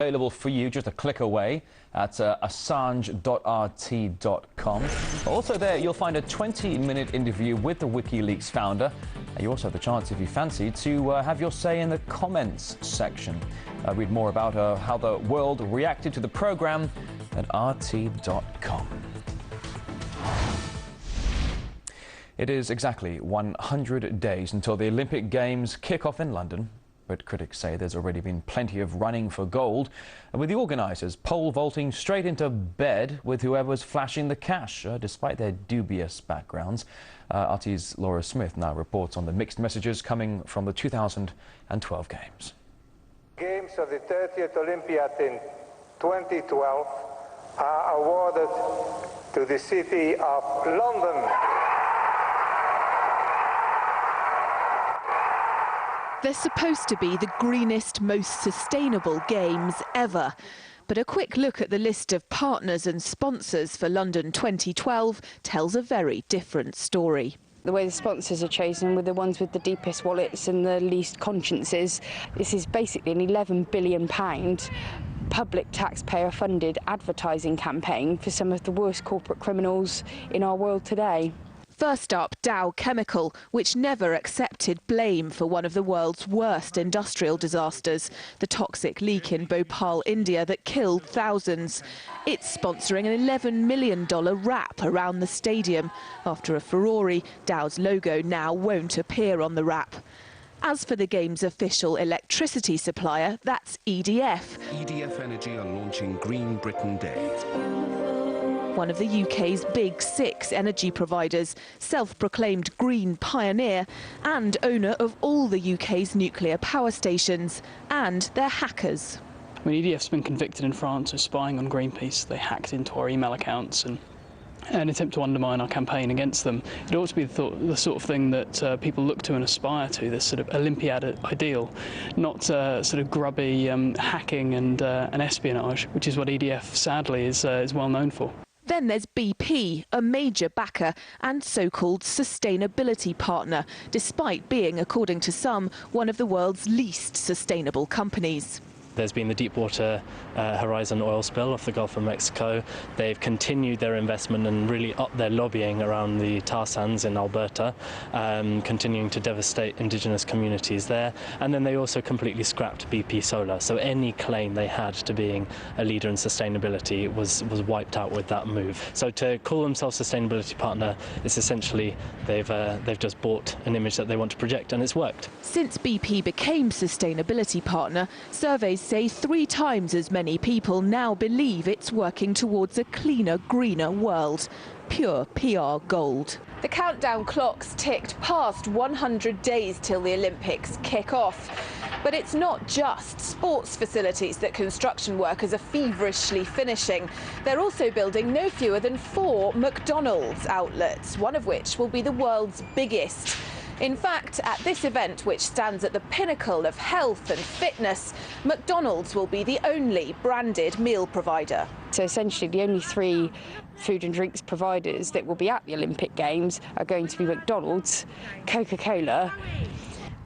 Available for you just a click away at assange.rt.com. Also there you'll find a 20-minute interview with the WikiLeaks founder. You also have the chance, if you fancy, to have your say in the comments section. Read more about how the world reacted to the programme at rt.com. It is exactly 100 days until the Olympic Games kick off in London. But critics say there's already been plenty of running for gold, with the organisers pole vaulting straight into bed with whoever's flashing the cash, despite their dubious backgrounds. RT's Laura Smith now reports on the mixed messages coming from the 2012 Games. Games of the 30th Olympiad in 2012 are awarded to the city of London. They're supposed to be the greenest, most sustainable games ever. But a quick look at the list of partners and sponsors for London 2012 tells a very different story. The way the sponsors are chosen were the ones with the deepest wallets and the least consciences. This is basically an £11 billion public taxpayer-funded advertising campaign for some of the worst corporate criminals in our world today. First up, Dow Chemical, which never accepted blame for one of the world's worst industrial disasters, the toxic leak in Bhopal, India, that killed thousands. It's sponsoring an $11 million wrap around the stadium. After a Ferrari, Dow's logo now won't appear on the wrap. As for the Games' official electricity supplier, that's EDF. EDF Energy are launching Green Britain Day. One of the UK's big 6 energy providers, self-proclaimed green pioneer and owner of all the UK's nuclear power stations. And they're hackers. I mean, EDF's been convicted in France of spying on Greenpeace. They hacked into our email accounts and an attempt to undermine our campaign against them. It ought to be the sort of thing that people look to and aspire to, this sort of Olympiad ideal, not sort of grubby hacking and espionage, which is what EDF sadly is well known for. Then there's BP, a major backer and so-called sustainability partner, despite being, according to some, one of the world's least sustainable companies. There's been the Deepwater Horizon oil spill off the Gulf of Mexico. They've continued their investment and really upped their lobbying around the tar sands in Alberta, continuing to devastate indigenous communities there. And then they also completely scrapped BP Solar. So any claim they had to being a leader in sustainability was wiped out with that move. So to call themselves sustainability partner is essentially they've just bought an image that they want to project, and it's worked. Since BP became sustainability partner, surveys say 3 times as many people now believe it's working towards a cleaner, greener world. Pure PR gold. The countdown clocks ticked past 100 days till the Olympics kick off. But it's not just sports facilities that construction workers are feverishly finishing. They're also building no fewer than 4 McDonald's outlets, one of which will be the world's biggest. In fact, at this event, which stands at the pinnacle of health and fitness, McDonald's will be the only branded meal provider. So essentially the only 3 food and drinks providers that will be at the Olympic Games are going to be McDonald's, Coca-Cola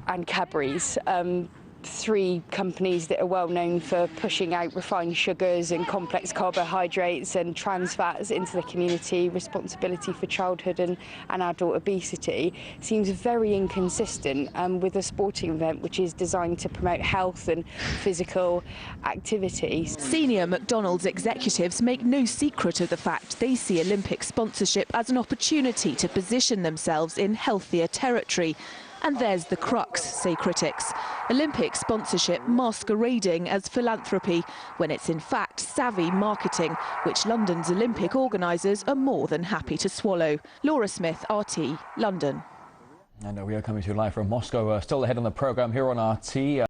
and Cadbury's. 3 companies that are well known for pushing out refined sugars and complex carbohydrates and trans fats into the community. Responsibility for childhood and adult obesity seems very inconsistent with a sporting event which is designed to promote health and physical activity. Senior McDonald's executives make no secret of the fact they see Olympic sponsorship as an opportunity to position themselves in healthier territory. And there's the crux, say critics. Olympic sponsorship masquerading as philanthropy, when it's in fact savvy marketing, which London's Olympic organisers are more than happy to swallow. Laura Smith, RT, London. And we are coming to you live from Moscow. Still ahead on the programme here on RT.